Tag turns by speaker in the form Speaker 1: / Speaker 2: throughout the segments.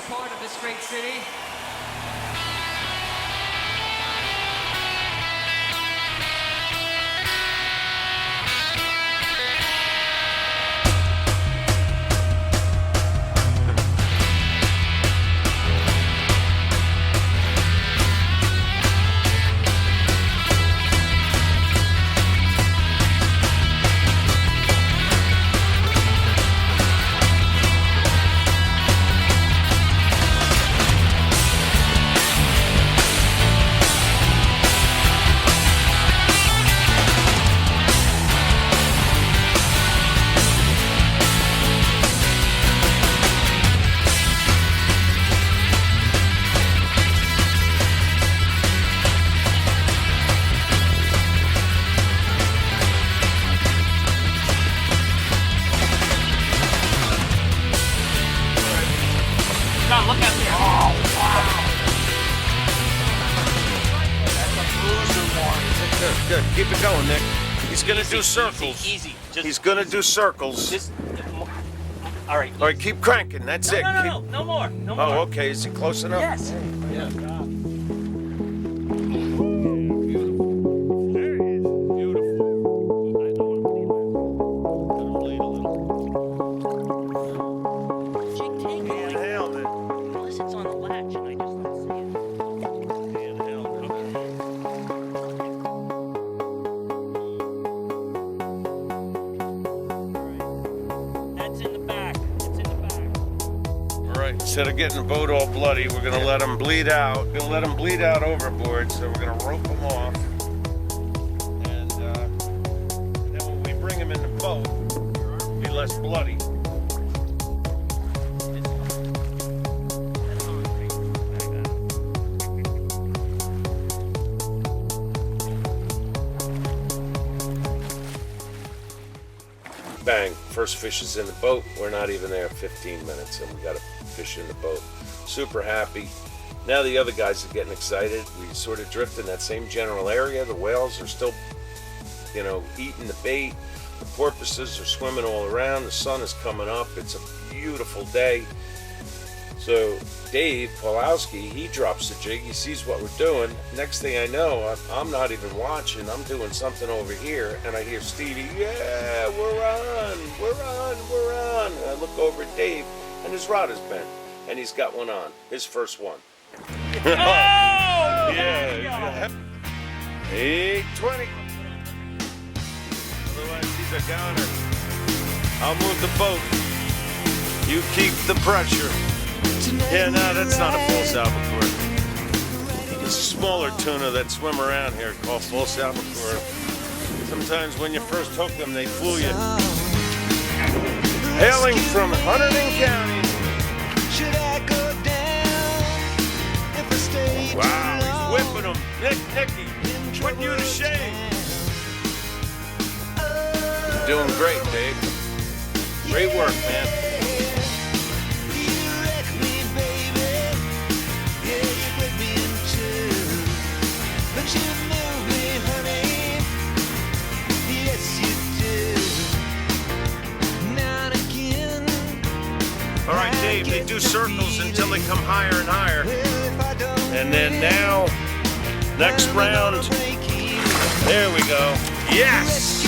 Speaker 1: part of this great city.
Speaker 2: God, look at me. Oh, wow. That's a bruiser one.
Speaker 3: Good, good. Keep it going, Nick. He's going to do circles.
Speaker 2: Easy. Just
Speaker 3: He's going to do circles.
Speaker 2: Just, all right.
Speaker 3: All right, keep cranking. That's it.
Speaker 2: No more. No more.
Speaker 3: Oh, okay. Is he close enough?
Speaker 2: Yes.
Speaker 3: Yeah. Instead of getting the boat all bloody, we're going to let them bleed out. We're going to let them bleed out overboard, so we're going to rope them off. And then when we bring them in the boat, it'll be less bloody. Bang, first fish is in the boat. We're not even there 15 minutes and we got a fish in the boat. Super happy. Now the other guys are getting excited. We sort of drift in that same general area. The whales are still, you know, eating the bait. The porpoises are swimming all around. The sun is coming up. It's a beautiful day. So Dave Pawlowski, he drops the jig. He sees what we're doing. Next thing I know, I'm not even watching. I'm doing something over here, and I hear Stevie, yeah, we're on. And I look over at Dave, and his rod is bent, and he's got one on, his first one.
Speaker 2: Oh!
Speaker 3: Yeah. 820. Otherwise, he's a goner. I'll move the boat. You keep the pressure. Yeah, no, that's not a false albacore. It's a smaller tuna that swim around here called false albacore. Sometimes when you first hook them, they fool you. Hailing from Hunterdon County. Wow, he's whipping them. Nicky, put you to shame. You're doing great, Dave. Great work, man. All right, Dave, they do circles until they come higher and higher. And then now, next round, there we go. Yes!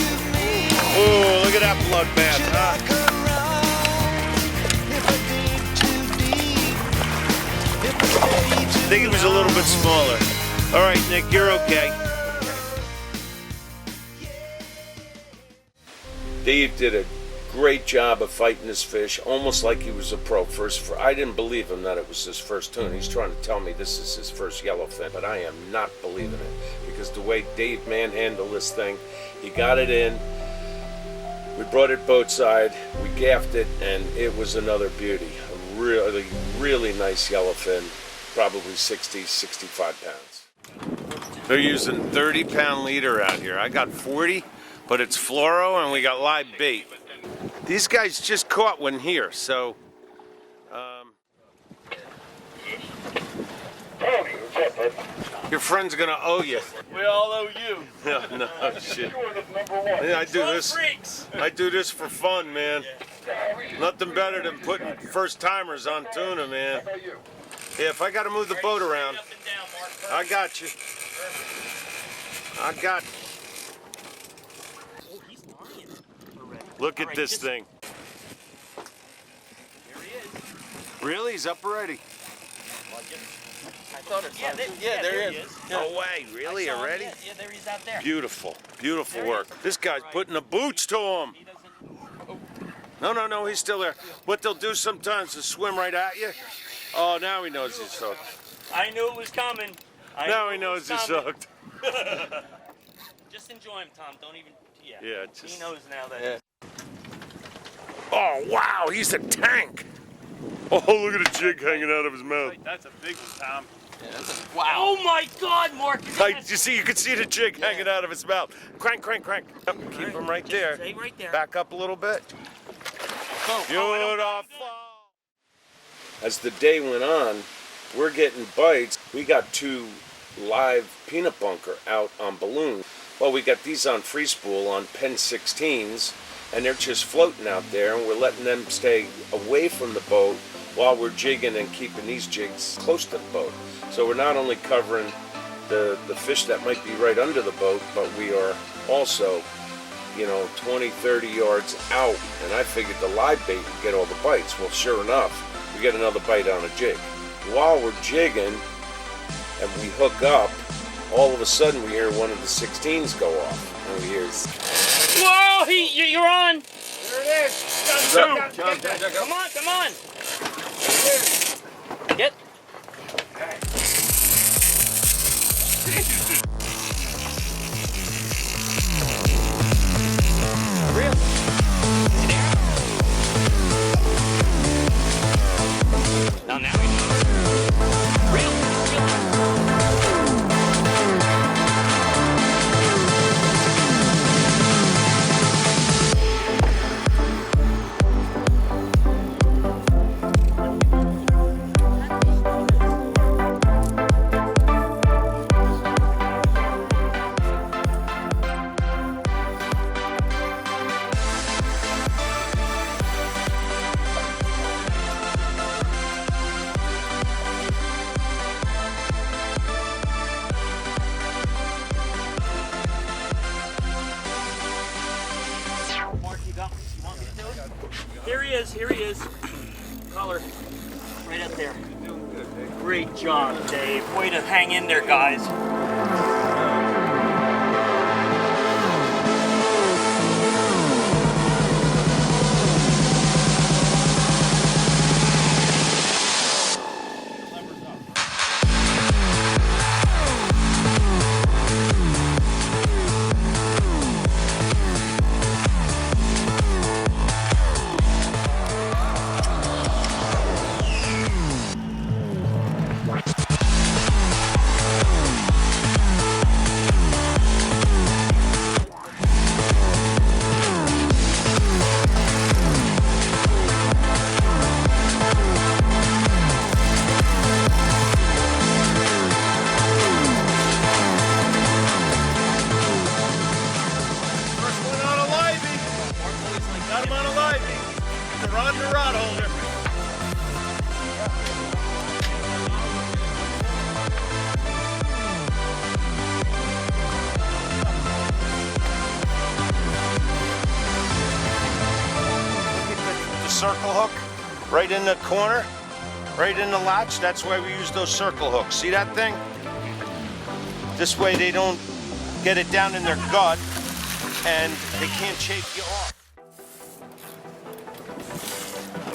Speaker 3: Oh, look at that bloodbath, huh? I think it was a little bit smaller. All right, Nick, you're okay. Dave did a great job of fighting this fish, almost like he was a pro. I didn't believe him that it was his first tuna. He's trying to tell me this is his first yellowfin, but I am not believing it because the way Dave manhandled this thing, he got it in. We brought it boat side, we gaffed it, and it was another beauty. A really, really nice yellowfin, probably 60, 65 pounds. They're using 30-pound leader out here. I got 40, but it's fluoro, and we got live bait. These guys just caught one here, so...
Speaker 4: Tony, what's up, bud?
Speaker 3: Your friend's gonna owe you.
Speaker 1: We all owe you.
Speaker 3: No shit. Yeah, I do this. I do this for fun, man. Nothing better than putting first timers on tuna, man. Yeah, if I gotta move the boat around, I got you. I got.
Speaker 2: Oh, he's lying already.
Speaker 3: Look at
Speaker 2: All right,
Speaker 3: this
Speaker 2: just-
Speaker 3: thing.
Speaker 2: There he is.
Speaker 3: Really? He's up already?
Speaker 1: I thought it
Speaker 2: Yeah,
Speaker 1: there
Speaker 2: he
Speaker 1: he is.
Speaker 3: No way. Really?
Speaker 2: I saw him,
Speaker 3: Already?
Speaker 2: Yeah, there he's out there.
Speaker 3: Beautiful. Beautiful
Speaker 2: There he
Speaker 3: work.
Speaker 2: is.
Speaker 3: This guy's putting the boots to him.
Speaker 2: He doesn't.
Speaker 3: No, he's still there. What they'll do sometimes is swim right at you. Oh, now he knows he's hooked.
Speaker 2: I knew it was coming.
Speaker 3: Now he knows he's hooked.
Speaker 2: Just enjoy him, Tom. Don't even. Yeah.
Speaker 3: Yeah,
Speaker 2: He
Speaker 3: just.
Speaker 2: knows now that.
Speaker 1: Yeah.
Speaker 3: Oh, wow, he's a tank. Oh, look at the jig hanging out of his mouth.
Speaker 1: That's a big one, Tom. Yeah,
Speaker 2: Wow. Oh my God, Mark!
Speaker 3: You can see the jig hanging out of his mouth. Crank, crank, crank. Yep, keep him right there.
Speaker 2: Stay right there.
Speaker 3: Back up a little bit.
Speaker 2: Oh,
Speaker 3: Beautiful. As the day went on, we're getting bites. We got 2 live peanut bunker out on balloon. Well, we got these on free spool on Pen 16s, and they're just floating out there, and we're letting them stay away from the boat while we're jigging and keeping these jigs close to the boat. So we're not only covering the fish that might be right under the boat, but we are also, 20, 30 yards out. And I figured the live bait would get all the bites. Well, sure enough, we get another bite on a jig. While we're jigging and we hook up, all of a sudden we hear one of the 16s go off. And we hear,
Speaker 2: Whoa! You're on.
Speaker 1: There it is.
Speaker 2: Come on! Get. Real. Now we know. Real. Mark, you want me to do it? Here he is. Color. Right up there. Great job, Dave. Way to hang in there, guys.
Speaker 3: circle hook right in the corner, right in the latch. That's why we use those circle hooks. See that thing? This way they don't get it down in their gut and they can't chafe you off.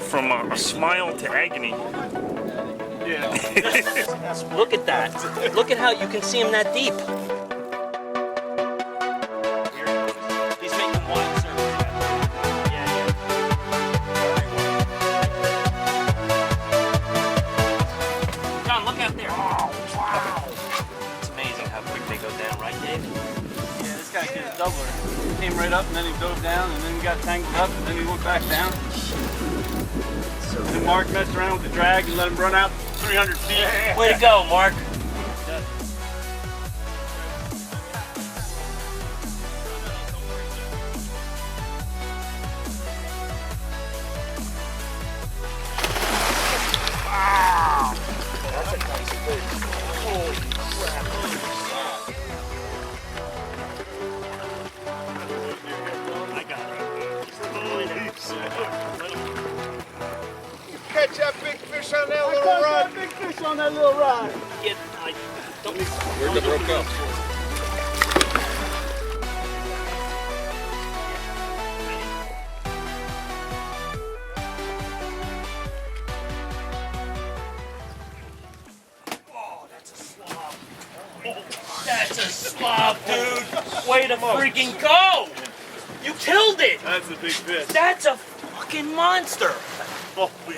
Speaker 4: From a smile to agony.
Speaker 1: Yeah.
Speaker 2: Look at that. Look at how you can see him that deep. He's making wide circles. Yeah. John, look out there. Oh, wow. It's amazing how quick they go down, right, Dave?
Speaker 1: Yeah, this guy did a doubler. He came right up and then he dove down and then he got tangled up and then he went back down. And Mark messed around with the drag and let him run out 300 feet.
Speaker 2: Way to go, Mark.
Speaker 3: catch that big fish on that
Speaker 1: I
Speaker 3: little
Speaker 1: caught
Speaker 3: rod?
Speaker 1: that big fish on that little rod.
Speaker 3: Where'd the brook go?
Speaker 2: That's a slob, dude. Way to freaking go. You killed it.
Speaker 1: That's a big fish.
Speaker 2: That's a fucking monster.
Speaker 1: Holy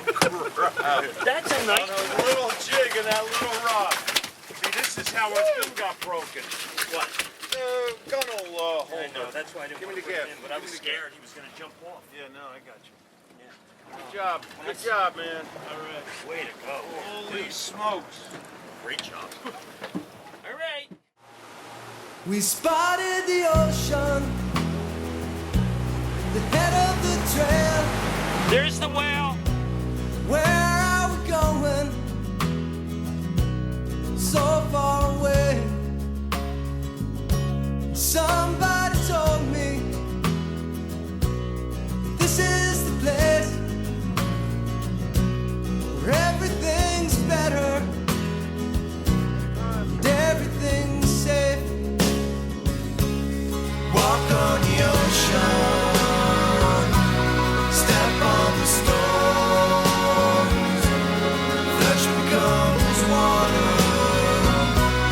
Speaker 1: crap.
Speaker 2: That's a nice
Speaker 3: A little jig and that little rod. See, this is how our thing got broken.
Speaker 2: What?
Speaker 3: The gunnel
Speaker 2: I
Speaker 3: holder.
Speaker 2: know, that's why I didn't
Speaker 3: Give me
Speaker 2: want
Speaker 3: the
Speaker 2: to put
Speaker 3: gift.
Speaker 2: it in, but I was scared he was going to jump off.
Speaker 1: Yeah, no, I got you.
Speaker 3: Good job. Good job, man.
Speaker 1: All right.
Speaker 2: Way to go.
Speaker 1: Holy smokes.
Speaker 2: Great job. All right.
Speaker 5: We spotted the ocean, the head of the trail.
Speaker 2: There's the whale.
Speaker 5: Where are we going? So far away. Somebody told me this is the place where everything's better and everything's safe. Walk on the ocean, step on the stones. Flesh becomes water,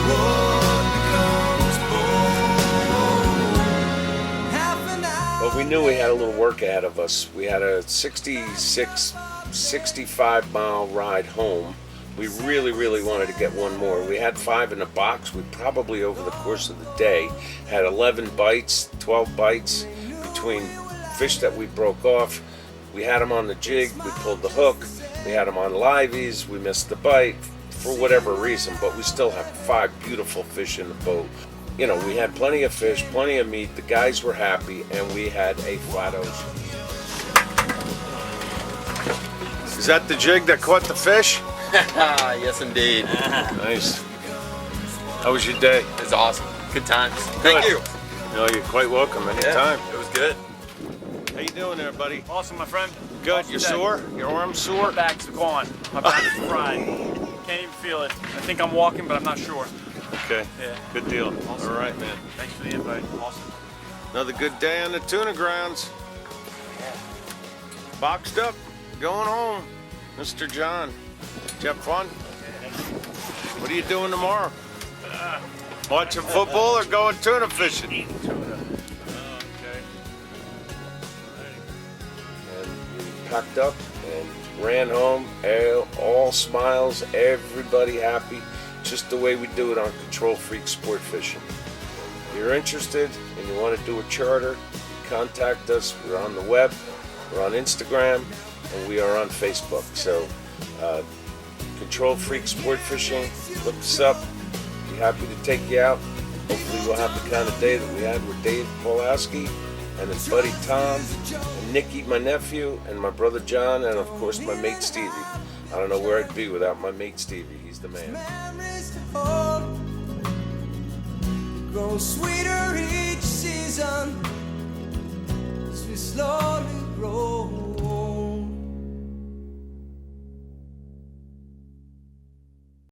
Speaker 5: wood becomes bone. Half an hour.
Speaker 3: But we knew we had a little work ahead of us. We had a 65 mile ride home. We really wanted to get one more. We had 5 in the box. We probably, over the course of the day, had 11 bites, 12 bites between fish that we broke off. We had them on the jig, we pulled the hook. We had them on liveys, we missed the bite for whatever reason, but we still have 5 beautiful fish in the boat. You know, we had plenty of fish, plenty of meat. The guys were happy, and we had a flat ocean. Is that the jig that caught the fish?
Speaker 6: Yes, indeed.
Speaker 3: Nice. How was your day?
Speaker 6: It's awesome. Good times. Thank you.
Speaker 3: No, you're quite welcome anytime.
Speaker 6: It was good.
Speaker 3: How you doing there, buddy?
Speaker 1: Awesome, my friend.
Speaker 3: Good. You sore? Your arm sore?
Speaker 1: My back's gone. My back is fried. Can't even feel it. I think I'm walking, but I'm not sure.
Speaker 3: Okay.
Speaker 1: Yeah.
Speaker 3: Good deal.
Speaker 1: Awesome.
Speaker 3: All right, man.
Speaker 1: Thanks for the invite. Awesome.
Speaker 3: Another good day on the tuna grounds. Boxed up. Going home. Mr. John. Did you have fun? What are you doing tomorrow? Watching football or going tuna fishing?
Speaker 1: Eating tuna. Okay.
Speaker 3: And we packed up and ran home, all smiles, everybody happy, just the way we do it on Control Freak Sport Fishing. If you're interested and you want to do a charter, contact us. We're on the web, we're on Instagram, and we are on Facebook. So, Control Freak Sport Fishing, look us up. Be happy to take you out. Hopefully we'll have the kind of day that we had with Dave Pulaski and his buddy Tom, and Nicky, my nephew, and my brother John, and of course my mate Stevie. I don't know where I'd be without my mate Stevie. He's the man.
Speaker 5: Memories to hold, grow sweeter each season as we slowly grow.